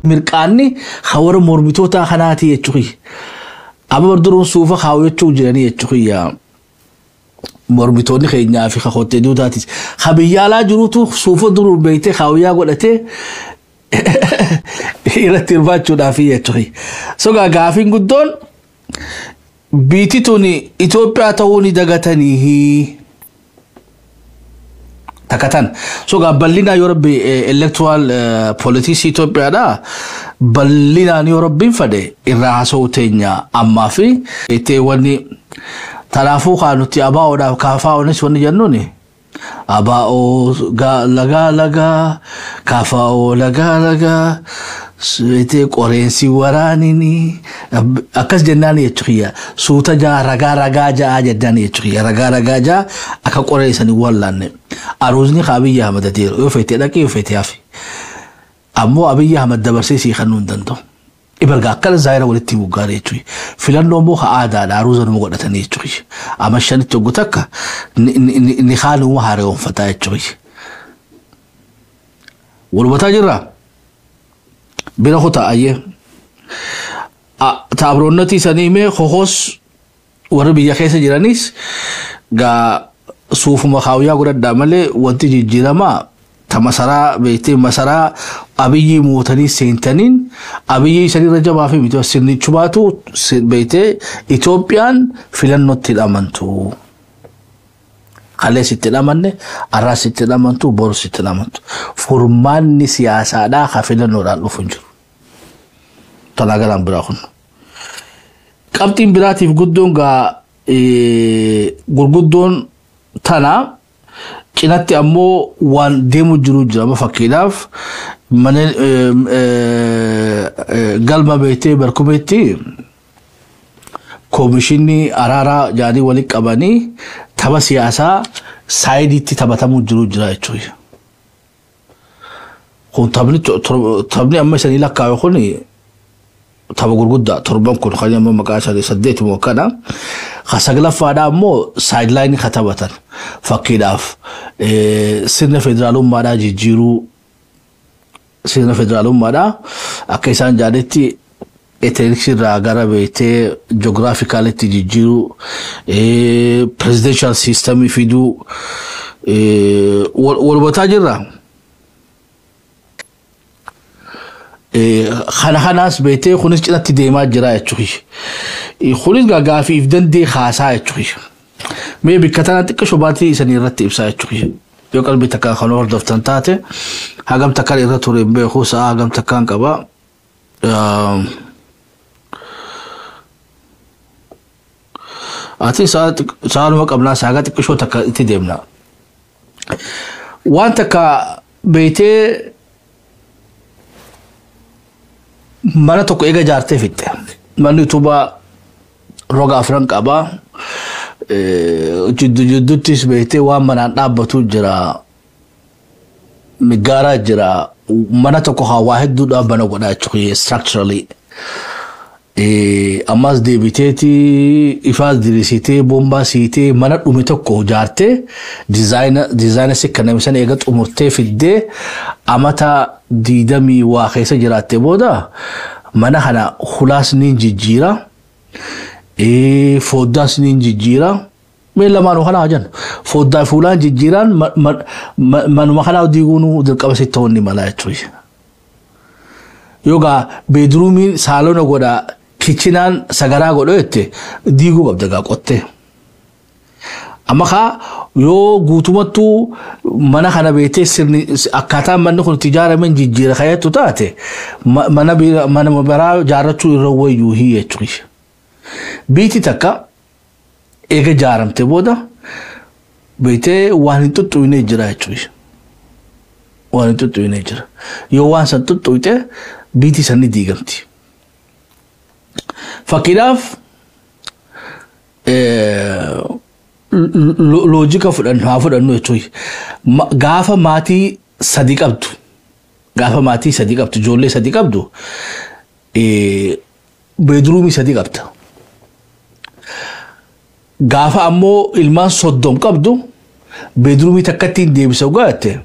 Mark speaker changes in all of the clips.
Speaker 1: مرقاني خور مربطوتا خناتي يجوي أما بردرون سوفا خاوي تشوجرني يجوي يا مربطوني خينيا في خاوتي دوداتي خبيالا جروتو سوفا درو بيتي خاويا قلتي إلى ترباتشو دافي يجوي سوغا غافين قدون بيتي توني إثيوبيا توني دغتني takatan so ga ballina yorobbi electoral politics Ethiopia da ballina ni yorobbi fade irra sawtenya amma fi ite wani tarafu khanuti abao da kafao ne woni jannuni abao ga laga kafao laga ite qorensi waranini akas jannani yechriya suta ja raga ja jannani yechriya raga ja aka qoresani wallanne aruzni khabiya hamadatir yofete daki yofete afi ammo abiya hamad dabarsisi khanun danto ibalga kala zaira walitti bugare yechri filanno mo khaada da aruzan mo godatani yechri ama shani togutaka ni khanu mahare on fata yechri walbata jirra بلا خطأ أيه تعبرونتي سنيمة خوخوس وربي يخيس جرانيس غا صوف مخاويا قرد دامله وانتي جيراما تمسرا بيتي مسرا أبيي موتني سنتنين أبيي سني رجع ما في بيتو سني شباتو بيتي إثيوبيان فيلن نتيل أمانتو خلي ستين أمانة أرا ستين أمانتو بور ستين أمانتو فرمان سياسة دا خفيلا نورال وفنجر تناغران براخون كابتن براتيف قدون غا غرغدون تانا كناتي أمو وان ديمو جروجرا مفاكيلاف من قلما بيتي بركو بيتي كوميشني أرارا جاني وليك أباني تبا سياسة سايدي تبتمو جروجرا يتشوي خون تبني أما سني لك كايخوني تبا غرغدا تربان كون خلينا ما مقاشا سديت موكانا خسغلا فادا مو سايد لاين خطبتن فكيداف سنة فدرالو مادا جيجيرو سنة فدرالو مادا أكيسان جادتي eterniksi ragara bete geographicality jijiru presidential system ifidu walbatajira خناس بيتي خونس جلت ديما جرا يچوي خونس غافي افدن دي خاصا يچوي مي بكتانا تك شوباتي سني رتب سا يچوي يو قلبي تكا خنور دفتن تاته هاغم تكال يرتوري بي خوسا هاغم تكان قبا آتی سال وقت قبل ساعات كشو تك تديمنا وانت كا بيته مانا تو إيجا جارته فيته مانو توبا روغا فرانك أبا جدو تيس بيته وامانا نابتو جرا مقارا جرا مانا تو كوها واحد دو أبانا قدا چوكي structurally أماس دي بيتي إفاز دريسيتي بومبا سيتي منات أميتوكو جارتي ديزاين سكنا مثلا إيجات أمورتي في الدي أماتا ديدامي واخيسة جراتي بودا منا هنا خلاص نينجي جيرا فوداس نينجي جيرا ميلا مانو خنا جن فودا فلان جيران منو مخنا ديغونو دلقبسي توني ملايتوي يوغا بيدرومين سالونو غودا كيتشنان سغارا غودو يتي ديغو غبدغا قوتي اما خا يو غوتومتو منا خنا بيتي سرني اكاتا من كن تجاره من جيجير خياتو تاتي منا مبرا جارتو رويو هي تشوي بيتي تكا ايغا جارمتي بودا بيتي وانتو تويني جرا تشوي وانتو تويني جرا يو وان سنتو تويته بيتي سني ديغمتي فكيراف لوجيكا فدان هافدان نوتوي غافا ماتي صديق عبدو غافا ماتي صديق عبدو جولي صديق عبدو بيدرومي صديق عبدو غافا امو المان صدوم عبدو بيدرومي تكتين ديبسو غاتي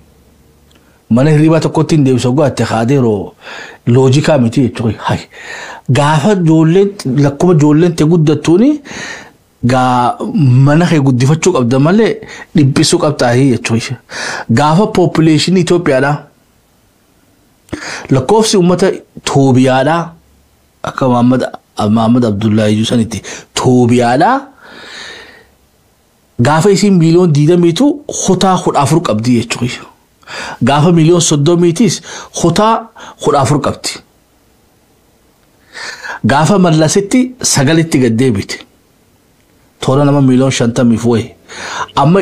Speaker 1: mana hirriba tokkotti hin deebisu go'atte haadeeroo loojikaa miti jechuudha. Hay gaafa ijoolleen lakkuma ijoolleen ta'e guddattuuni mana kee guddifachuu qabda malee dhiphisuu qabdaa jechuudha. Gaafa population Itoophiyaadha lakkoofsi uummata Toobiyaadha akka Muhammad Abdullahi Yusanitti Toobiyaadha gaafa isin miliyoon 20 kutaa 14 qabdi jechuudha. Gaafa miliyoon 30 kutaa 14 qabdi. Gaafa Mallasitti 9tti gad deebite. Toora nama miliyoon 50 fu'e. Amma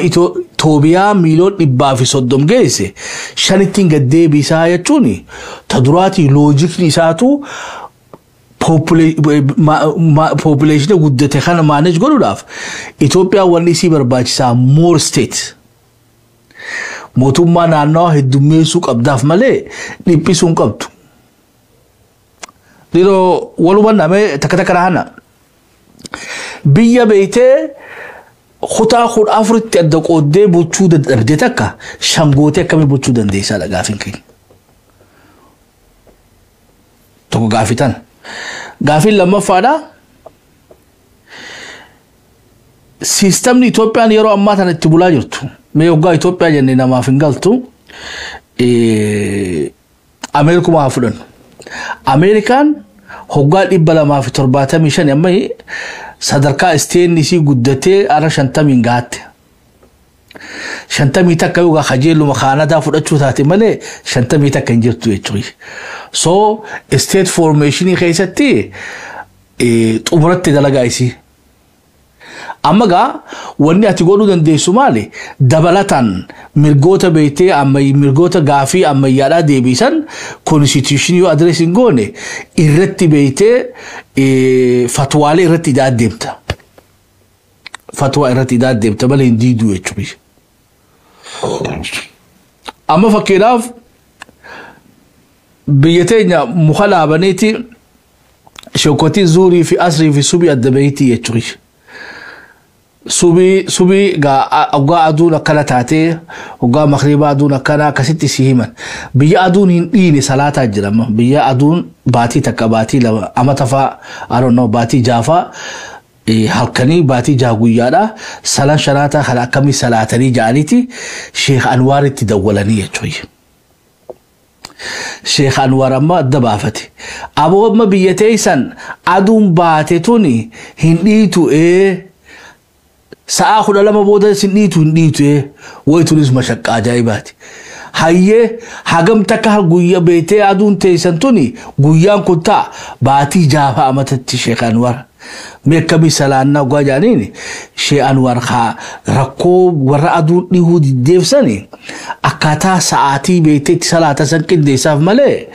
Speaker 1: Toobiyaa miliyoon 130 geesse 5tti gad deebisaa jechuun ta duraati loojikni isaatu population guddate kana manage godhuudhaaf Itoophiyaa wanni isii barbaachisaa more state mootummaa naannoo heddummeessuu qabdaaf malee dhiphisuu hin qabdu. Diroo walumaan namee takka takka rahana biyya beeytee kutaa 14tti adda qooddee bulchuu dadhabde takka shangootee akkamii bulchuu dandeessaa gaafin keenya. Tokko gaafitan. Gaafin lammaffaadha. Siistamni Itoophiyaan yeroo ammaa tana itti bulaa jirtu. Mee hoggaa Itoophiyaa jennee namaaf hin galtu. Ameerikuma haa fudhannu. Ameerikaan hoggaa 275 amma sadarkaa isteenni isii guddatee ara 50 gaatte. 50 takka yoo kajeeluma Kaanadaa fudhachuu taate malee 50 takka hin jirtu jechuudha. So state formation keessatti xumuratti dalagaa isii. Amma gaa wanni ati godhuu dandeessu maali? Dabalataan mirgoota beeytee mirgoota gaafii ammayyaadhaa deebisan constitution yoo address hin goone irratti beeytee fatwaalee irratti deemta. Fatwaa irratti deemta malee hin diiduu jechuudha. Amma fakkeedhaaf biyya teenya muka dhaabaniiti shawkatii zuurii fi asrii fi subii adda beeyti jechuudha. Subii hoggaa aduun akkana taatee hoggaa makribaa aduun akkana akkasitti si himan. Biyya aduun hin dhiine salaataa jirama. Biyya aduun baatii takka baatii lama amata fa'aa baatii jaafaa halkanii baatii jaaguyyaadha. Salan shanaata kan akkamii salaatanii ja'aniiti Sheekh Anwaar itti dawwalanii jechuudha. Sheekh Anwaar amma adda baafate. Aboo amma biyya teessan aduun baate tuni hin dhiitu sa'a 12 booda sin dhiitu hin dhiitu wayitunis mashaqqa ajaa'ibaati. Hayyee hagam takka guyyaa beetee aduun teessan tuni guyyaan kun ta'a baatii jaafa amatatti Sheekh Anwaar. Meekkamii salaannaa hoggaa jaaniin Sheekh Anwaar rakkoo warra aduun dhihuu diddeebsani akkaataa sa'aatii beeteetti salaata san qindeessaaf malee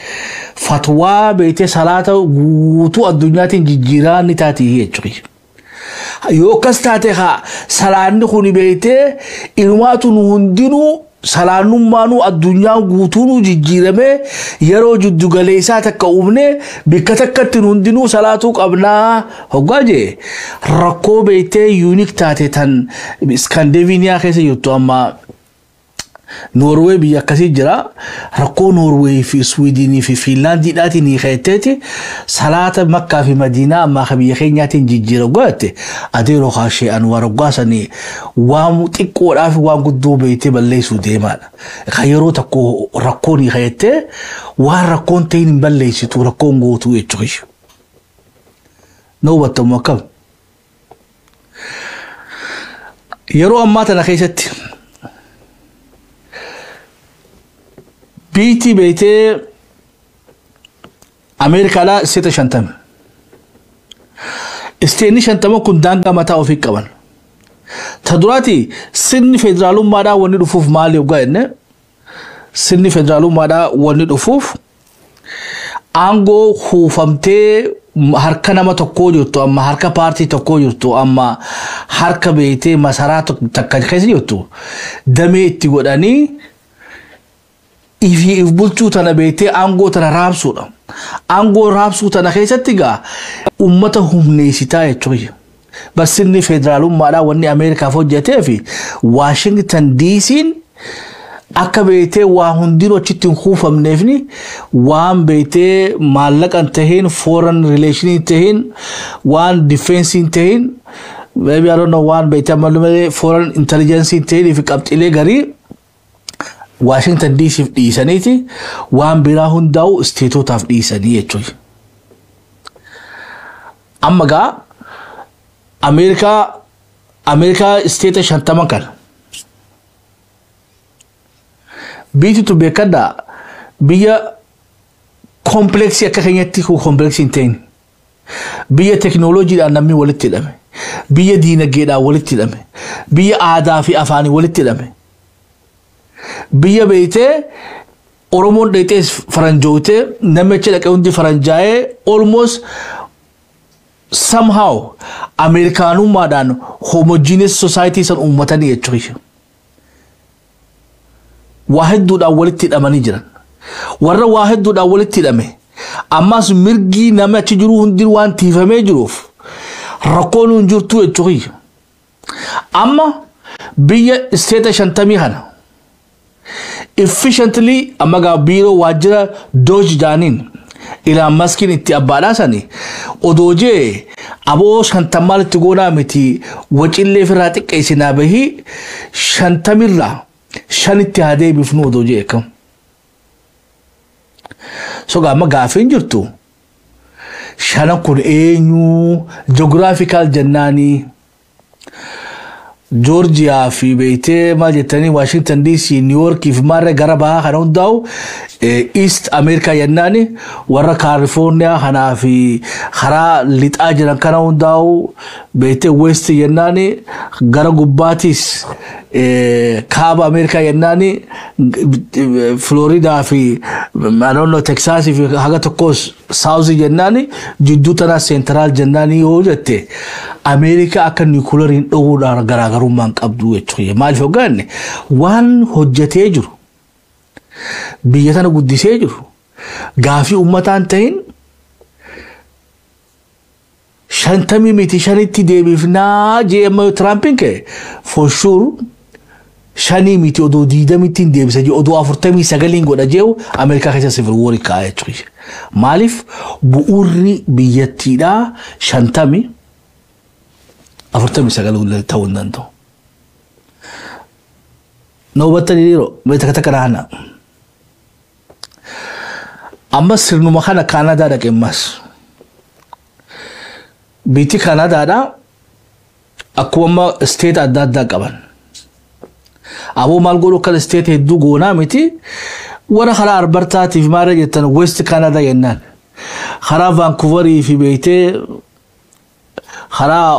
Speaker 1: fatwaa beetee salaata guutuu addunyaatiin jijjiiraa ni taati jechuudha. Yoo akkas taate salaanni kun beeytee ilmaatu nu hundinuu salaannummaanuu addunyaan guutuun jijjiiramee yeroo jiddu galeessaa takka uumne bikka takkatti hundinuu salaatuu qabnaa hoggaa jee rakkoo beeytee yuunik taate tan Skandinaviyaa keessa jirtu amma Norway biyya akkasii jira. Rakkoo Norway fi Sweden fi Finland dhaatiin hiikeeteeti salaata Makkaa fi Madiinaa amma biyya keenyaatiin jijjiira goote adeeroo Sheekh Anwaar hoggaasanii waan xiqqoodhaaf waan guddoo beeytee balleessuu deemaadha. Kan yeroo tokko rakkoon hiikeetee waan rakkoon ta'in hin balleessitu rakkoon gootuu jechuudha. Noobattamu akkam. Yeroo ammaa tana keessatti بيتي بيتي أمريكا لا 6 استيني شنتم كن دانغا متى أو في كمان تدراتي سن فدرالو مادا وني رفوف مالي وقاين سن فدرالو مادا وني رفوف أنغو خوفمتي harka nama tokko jirtu amma harka partii tokko jirtu amma harka beeytee masaraa takka keessa jirtu damee itti godhanii if bulchuu tana beeytee aangoo tana raabsuudha. Aangoo raabsuu tana keessatti gaa ummata humneessitaa jechuudha. Basinni federaalummaadhaa wanni Ameerikaaf hojjetee fi Washington DC'n akka beeytee waa hundinuu achitti hin kuufamneefni waan beeytee maallaqa hin tahin foreign relation hin tahin waan defense hin tahin maybe I don't know waan beeytee malumalee foreign intelligence hin tahin fi qabxilee garii Washington DC dhiisaniiti waan biraa hundaa'u isteetotaaf dhiisanii jechuudha. Amma gaa Amerikaa isteeta 50 kan biitu beekadhaa biyya kompleksii akka keenyatti kompleksii hin ta'in biyya teknooloojiidhaan namni walitti hidhame biyya diinagdeedhaan walitti hidhame biyya aadaa fi afaanii walitti hidhame biyya beeytee Oromoon dheetee faranjootee namicha dhaqee hundi faranjaa'ee almost somehow Amerikaanummaadhaan homogeneous society san uummatanii jechuudha. Waa hedduudhaan walitti hidhamanii jiran. Warra waa hedduudhaan walitti hidhame ammas mirgii nama achi jiru hundi waan tiifamee jiruuf rakkoon hin jirtu jechuudha. Amma biyya isteeta 50 kana efficiently amma gaa biiroo waajjira Dodge jaaniin Elon Musk itti abbaadhaa sani odoojee aboo 50 maalitti goonaa miti wacillee firraa xiqqeessinaa bahii 50 irraa shanitti haadee bifnu odoojee eekam. So gaa amma gaaffiin jirtu shanan kun eenyu geographical jennaanii Georgia fi beeytee maal jettanii Washington DC New York fi maarree gara bahaa kana hundaa'u East America jennaani warra California kanaa fi karaa lixaa jiran kana hundaa'u beeytee West jennaani gara gubbaatis kaaba America jennaani Florida fi I don't know Texas fi haga tokkos South jennaani jidduu tana Central jennaani yoo jette America akka nuclear hin dhowuudhaan garaagarummaan qabdu jechuudha. Maaliif ogaanne waan hojjetee jiru biyya tana guddisee jiru gaafii uummataan ta'in 50 miti shanitti deebifnaa jeema Trumpin kee for sure shanii miti odoo 20 deebisa jee odoo 49 godha jeewu Amerikaa keessa civil war kaa'ee jechuudha. Maaliif bu'uurri biyyattiidhaa 50 49 ta'uu hin danda'u. Noobatanii dhiiroo beektaa takka raana. Amma sirnuma kana Kaanadaa dhaqeemmas. Biitti Kaanadaadhaa akkuma state adda addaa qaban. Aboo maal godhu kan state hedduu goonaa miti warra karaa Albertaatiif maara jettan West Canada jennaan. Karaa Vancouverii fi beeytee karaa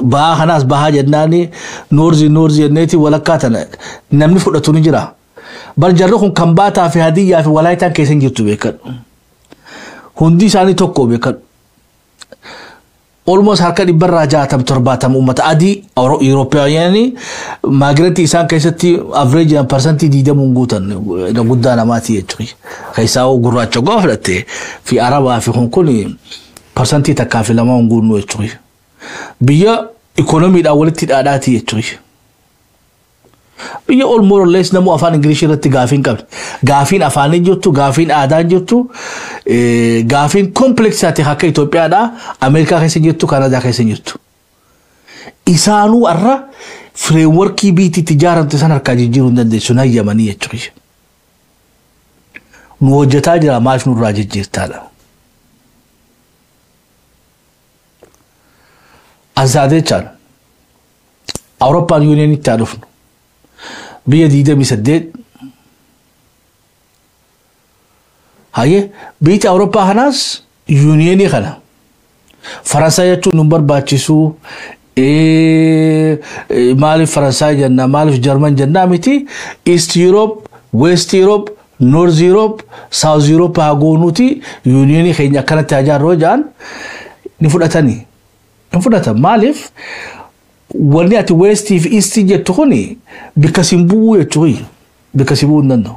Speaker 1: bahaa kanaas bahaa jennaani North jenneeti walakkaa tana namni fudhatu ni jira. Barjarri kun kan baataa fi hadiyyaa fi walaayitaan keessa jirtu beekadhu. Hundi isaanii tokko beekadhu. Almost harka 160 uummata adii Europeyaanii migrant isaan keessatti average percentage 20 guutan guddaa namaati jechuudha. Keessaa gurraacha goflatte fi Arabaa fi kun percentage takkaa fi lama guunnu jechuudha. Biyya economyidhaan walitti dhaadhaati jechuudha. Biyya all more or less namu afaan Ingilishi irratti gaafiin qabdi. Gaafiin afaanii jirtu, gaafiin aadaa jirtu, gaafiin kompleksaati akka Itoophiyaadhaa, Ameerikaa keessa jirtu, Kaanadaa keessa jirtu. Isaanuu arra frameworkii biitti ijaaramte san harkaa jijjiiruu hin dandeessu hayyamanii jechuudha. Nu hojjetaa jira maaliif nurraa jijjiirtaadha. Azaadechaan Awurooppaan yuuniyoonitti haa dhufnu. Biyya 28 haye biyya Awurooppaa kanaas yuuniyeenii kana Faransaay jechuun nu barbaachisu maaliif Faransaay jenna maaliif Jarman jenna miti East Europe West Europe North Europe South Europe haa goonuuti yuuniyeenii keenya akkanatti hajaarroo jaan ni fudhatanii ni fudhatan maaliif wanni ati West fi East jettu kuni bikka simbu'uu jechuudha bikka simbu'uu hin danda'u.